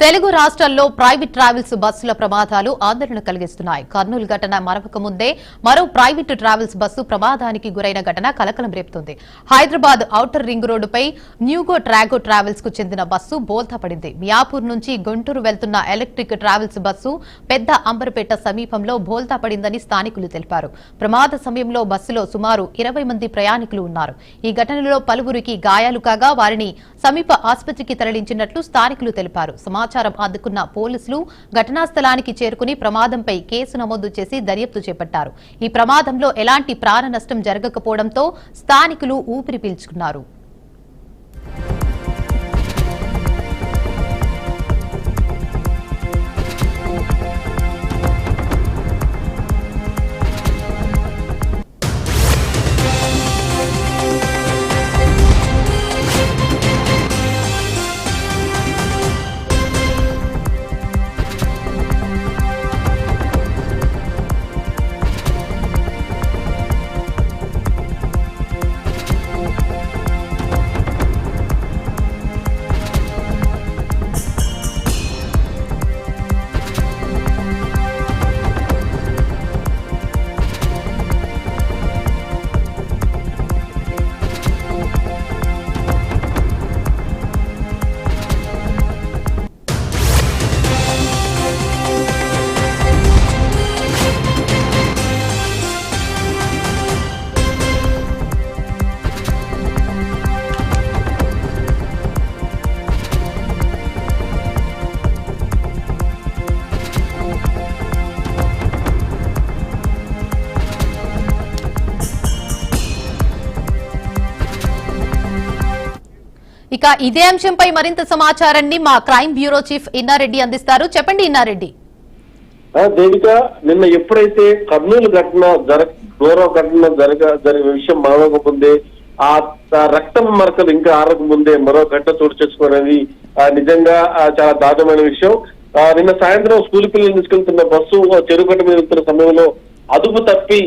తెలుగు రాష్ట్రాల్లో private travels బస్సుల ప్రమాదాలు ఆందోళన కలిగిస్తున్నాయి. కర్నూలు ఘటన మరవక ముందే మరో ప్రైవేట్ ట్రావెల్స్ బస్సు ప్రమాదానికి గురైన ఘటన కలకలం రేపుతోంది. హైదరాబాద్ ఔటర్ రింగ్ రోడ్డుపై న్యూగో ట్రాగో ట్రావెల్స్ కు చెందిన బస్సు బోల్తా పడింది. మియాపూర్ నుంచి గుంటూరు వెళ్తున్న ఎలక్ట్రిక్ ట్రావెల్స్ బస్సు పెద్ద అంబర్పేట సమీపంలో బోల్తా పడిందని స్థానికులు తెలిపారు. ప్రమాద సమయంలో బస్సులో సుమారు 20 మంది ప్రయాణికులు ఉన్నారు. ఈ ఘటనలో పలువురికి గాయాలు కాగా వారిని సమీప ఆసుపత్రికి తరలించినట్లు స్థానికులు తెలిపారు. సమాచారం అందుకున్న పోలీసులు ఘటనా స్థలానికి చేరుకుని ప్రమాదంపై కేసు నమోదు చేసి దర్యాప్తు చేపట్టారు. ఈ ప్రమాదంలో ఎలాంటి ప్రాణ నష్టం జరగకపోవడంతో స్థానికులు ఊపిరి పీల్చుకున్నారు. ఇక ఇదే అంశంపై మరింత సమాచారాన్ని మా క్రైమ్ బ్యూరో చీఫ్ ఇన్నారెడ్డి అందిస్తారు. చెప్పండి ఇన్నారెడ్డి. దేవిక, నిన్న ఎప్పుడైతే కర్నూలు ఘటన ఘోర ఘటన జరిగిన విషయం మానవక ముందే ఆ రక్తం మరకలు ఇంకా ఆరక ముందే మరో ఘటన చోటు చేసుకోవడానికి నిజంగా చాలా దారుణమైన విషయం. నిన్న సాయంత్రం స్కూల్ పిల్లలు తీసుకెళ్తున్న బస్సు చెరుగట్ట మీద వెళ్తున్న సమయంలో అదుపు తప్పి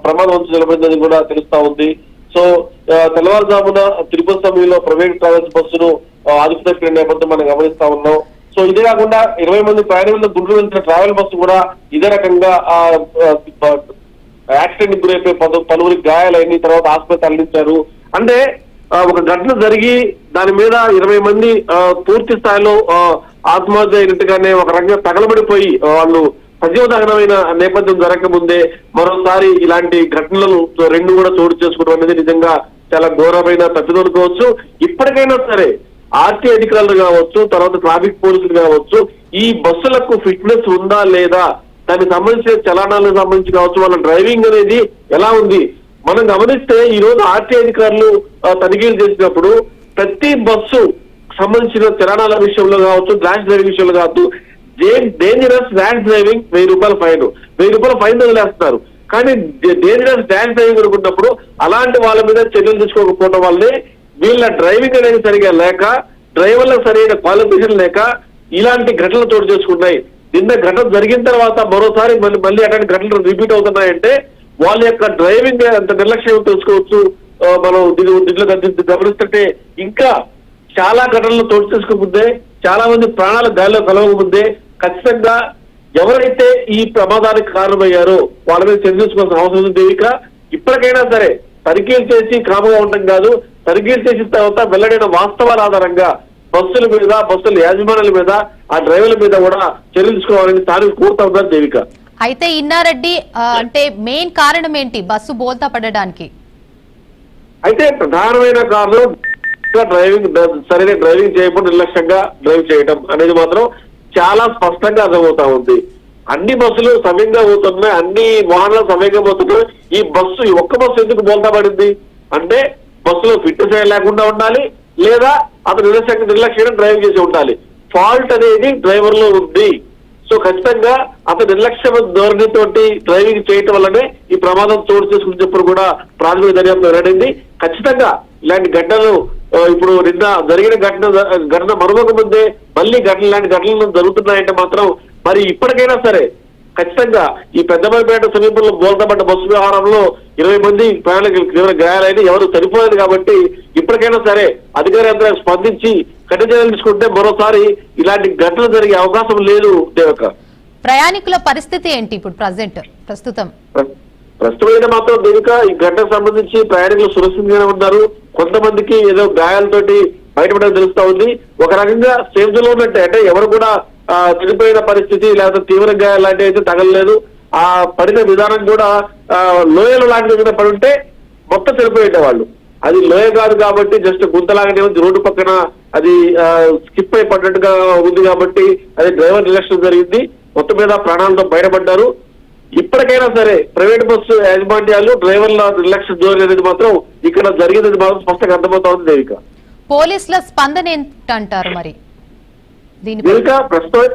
ప్రమాదం నిలబడిందని కూడా తెలుస్తా ఉంది. సో తెల్లవారుజామున తిరుపతి సమయంలో ప్రైవేట్ ట్రావెల్స్ బస్సును అదుపు తప్పిన నేపథ్యం మనం గమనిస్తా ఉన్నాం. సో ఇదే కాకుండా 20 మంది ప్రయాణికులతో గుంటూరు వెళ్తున్న ట్రావెల్ బస్సు కూడా ఇదే రకంగా యాక్సిడెంట్ గురైపోయి పలువురికి గాయాలైన తర్వాత ఆసుపత్రి తరలించారు. అంటే ఒక ఘటన జరిగి దాని మీద 20 మంది పూర్తి స్థాయిలో ఆత్మహత్య అయినట్టుగానే ఒక రకంగా తగలబడిపోయి వాళ్ళు సజీవ దహనమైన నేపథ్యం జరగకముందే మరోసారి ఇలాంటి ఘటనలు రెండు కూడా చోటు చేసుకోవడం అనేది నిజంగా చాలా ఘోరమైన తప్పిదనుకోవచ్చు. ఇప్పటికైనా సరే ఆర్టీ అధికారులు కావచ్చు, తర్వాత ట్రాఫిక్ పోలీసులు కావచ్చు, ఈ బస్సులకు ఫిట్నెస్ ఉందా లేదా, దానికి సంబంధించిన చలానాలకు సంబంధించి కావచ్చు, వాళ్ళ డ్రైవింగ్ అనేది ఎలా ఉంది మనం గమనిస్తే ఈ రోజు ఆర్టీ అధికారులు తనిఖీలు చేసినప్పుడు ప్రతి బస్సు సంబంధించిన చలానాల విషయంలో కావచ్చు, ర్యాష్ డ్రైవింగ్ విషయంలో కావచ్చు, డేంజరస్ ర్యాష్ డ్రైవింగ్ 1000 రూపాయల ఫైన్, 1000 రూపాయల ఫైన్ వదిలేస్తున్నారు. కానీ డేంజరస్ ర్యాష్ డ్రైవింగ్ అనుకున్నప్పుడు అలాంటి వాళ్ళ మీద చర్యలు తీసుకోకపోవడం వల్లే వీళ్ళ డ్రైవింగ్ అనేది సరిగా లేక, డ్రైవర్లకు సరైన క్వాలిఫికేషన్ లేక ఇలాంటి ఘటనలు చోటు చేసుకున్నాయి. నిన్న ఘటన జరిగిన తర్వాత మరోసారి మళ్ళీ అట్లాంటి ఘటనలు రిపీట్ అవుతున్నాయంటే వాళ్ళ యొక్క డ్రైవింగ్ అంత నిర్లక్ష్యం తెలుసుకోవచ్చు. మనం దీంట్లో గమనిస్తుంటే ఇంకా చాలా ఘటనలు చోటు చేసుకోకముందే, చాలా మంది ప్రాణాల గాలిలో కలవకముందే ఖచ్చితంగా ఎవరైతే ఈ ప్రమాదానికి కారణమయ్యారో వాళ్ళ మీద చర్య తీసుకోవాల్సిన అవసరం ఉంది. దేవిక, ఇప్పటికైనా సరే తనిఖీలు చేసి క్రమంగా ఉండటం కాదు, తనిఖీలు చేసిన తర్వాత వెల్లడైన వాస్తవాల ఆధారంగా బస్సుల మీద, బస్సుల యాజమాన్యాల మీద, ఆ డ్రైవర్ల మీద కూడా చర్యలు తీసుకోవాలని స్థానికులు కోరుతా ఉన్నారు. దేవిక, అయితే ఇన్నారెడ్డి, అంటే మెయిన్ కారణం ఏంటి బస్సు బోల్తా పడడానికి? అయితే ప్రధానమైన కారణం సరైన డ్రైవింగ్ చేయకుండా నిర్లక్ష్యంగా డ్రైవ్ చేయడం అనేది మాత్రం చాలా స్పష్టంగా అర్థమవుతా ఉంది. అన్ని బస్సులు సమయంగా పోతున్నాయి, అన్ని వాహనాలు సమయంగా పోతున్నాయి. ఈ ఒక్క బస్సు ఎందుకు బోల్తా పడింది అంటే బస్సులో ఫిట్నెస్ లేకుండా ఉండాలి, లేదా అతను నిర్లక్ష్యంగా డ్రైవింగ్ చేసి ఉండాలి. ఫాల్ట్ అనేది డ్రైవర్ లో ఉంది. సో ఖచ్చితంగా అతను నిర్లక్ష్య ధోరణితో డ్రైవింగ్ చేయటం వల్లనే ఈ ప్రమాదం చోటు చేసుకుని చెప్పడం కూడా ప్రాథమిక దర్యాప్తు వెల్లడైంది. ఖచ్చితంగా ఇలాంటి ఘటనలు ఇప్పుడు నిన్న జరిగిన ఘటన మరొక ముందే మళ్ళీ ఇలాంటి ఘటనలు జరుగుతున్నాయంటే మాత్రం మరి ఇప్పటికైనా సరే ఖచ్చితంగా ఈ పెద్దమరిపేట సమీపంలో బోల్తపడ్డ బస్సు వ్యవహారంలో 20 మంది ప్రయాణికులు తీవ్ర గాయాలైన ఎవరు చనిపోలేదు కాబట్టి ఇప్పటికైనా సరే అధికార యంత్రాంగం స్పందించి కఠిన చర్యలు తీసుకుంటే మరోసారి ఇలాంటి ఘటనలు జరిగే అవకాశం లేదు దేవక. ప్రయాణికుల పరిస్థితి ఏంటి ఇప్పుడు ప్రస్తుతం? ప్రస్తుతం మాత్రం దేవిక ఈ ఘటనకు సంబంధించి ప్రయాణికులు సురక్షితంగానే ఉన్నారు. కొంతమందికి ఏదో గాయాలతోటి బయటపడడం తెలుస్తా ఉంది. ఒక రకంగా సేఫ్ జోన్ లో ఉన్నట్టే, అంటే ఎవరు కూడా చనిపోయిన పరిస్థితి లేకపోతే తీవ్ర గాయాలు లాంటివి అయితే తగలలేదు. ఆ పడిన విధానం కూడా లోయలు లాంటి మీద పడి ఉంటే మొత్తం చనిపోయేట వాళ్ళు. అది లోయ కాదు కాబట్టి జస్ట్ గుంతలాగానే ఉంది, రోడ్డు పక్కన అది స్కిప్ అయి పడ్డట్టుగా ఉంది కాబట్టి అది డ్రైవర్ నిర్లక్ష్యం జరిగింది. మొత్తం మీద ప్రాణాలతో బయటపడ్డారు. ఇప్పటికైనా సరే ప్రైవేట్ బస్సు యాజమాన్యాలు డ్రైవర్ల నిర్లక్ష్య ధోరణి అనేది మాత్రం ఇక్కడ జరిగింది మాత్రం స్పష్టంగా అర్థమవుతా ఉంది దేవిక. పోలీసుల స్పందన ఏంటంటారు మరి దేవిక? ప్రస్తుతం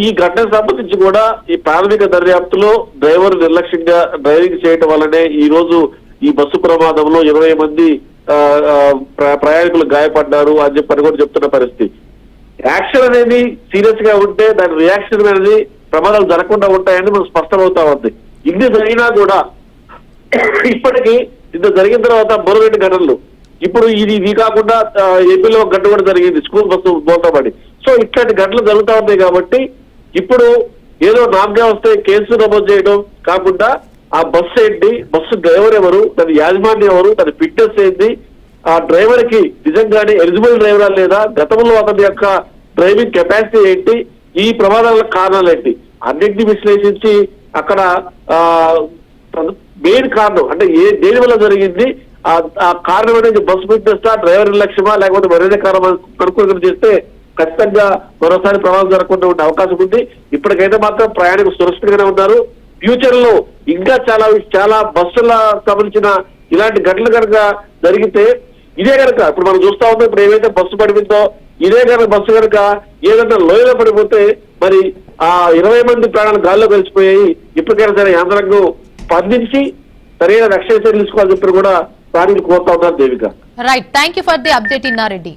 ఈ ఘటనకు సంబంధించి కూడా ఈ ప్రాథమిక దర్యాప్తులో డ్రైవర్ నిర్లక్ష్యంగా డ్రైవింగ్ చేయటం వల్లనే ఈ రోజు ఈ బస్సు ప్రమాదంలో 20 మంది ప్రయాణికులు గాయపడ్డారు అని చెప్పని కూడా చెప్తున్న పరిస్థితి. యాక్షన్ అనేది సీరియస్ గా ఉంటే దాని రియాక్షన్ అనేది ప్రమాదాలు జరగకుండా ఉంటాయని మనకు స్పష్టమవుతా ఉంది. ఇది జరిగినా కూడా ఇప్పటికీ ఇంత జరిగిన తర్వాత మరో 2 ఘటనలు, ఇప్పుడు ఇది కాకుండా ఏపీలో ఒక ఘటన కూడా జరిగింది, స్కూల్ బస్సు బోల్తాపడి. సో ఇట్లాంటి ఘటనలు జరుగుతా ఉన్నాయి కాబట్టి ఇప్పుడు ఏదో నామగా వస్తే కేసు నమోదు చేయడం కాకుండా ఆ బస్సు ఏంటి, బస్సు డ్రైవర్ ఎవరు, దాని యాజమాన్యం ఎవరు, దాని ఫిట్నెస్ ఏంటి, ఆ డ్రైవర్ కి నిజంగానే ఎలిజిబుల్ డ్రైవరా లేదా, గతంలో అతని యొక్క డ్రైవింగ్ కెపాసిటీ ఏంటి, ఈ ప్రమాదాల కారణాలు ఏంటి అన్నింటినీ విశ్లేషించి అక్కడ మెయిన్ కారణం అంటే దేని వల్ల జరిగింది, ఆ కారణం అనేది బస్సు ఫిట్నెస్ డ్రైవర్ నిర్లక్ష్యమా లేకపోతే మరేదే కారణం కనుక్కోవడం చేస్తే ఖచ్చితంగా మరోసారి ప్రమాదం జరగకుండా ఉండే అవకాశం ఉంది. ఇప్పటికైతే మాత్రం ప్రయాణికులు సురక్షితంగానే ఉన్నారు. ఫ్యూచర్ లో ఇంకా చాలా బస్సుల సంబంధించిన ఇలాంటి ఘటనలు కనుక జరిగితే ఇదే కనుక ఇప్పుడు మనం చూస్తా ఉన్నాం, ఇప్పుడు ఏవైతే బస్సు పడిపోయిందో ఇదే కనుక బస్సు కనుక ఏదైనా లోయలో పడిపోతే మరి ఆ 20 మంది ప్రాణాలు గాల్లో కలిసిపోయాయి. ఇప్పటికైనా సరే యంత్రాంగం స్పందించి సరైన రక్షణ చర్యలు తీసుకోవాలని చెప్పి కూడా ప్రాణులు కోరుతా ఉన్నారు Devika. Right, thank you for the update Inna Reddy.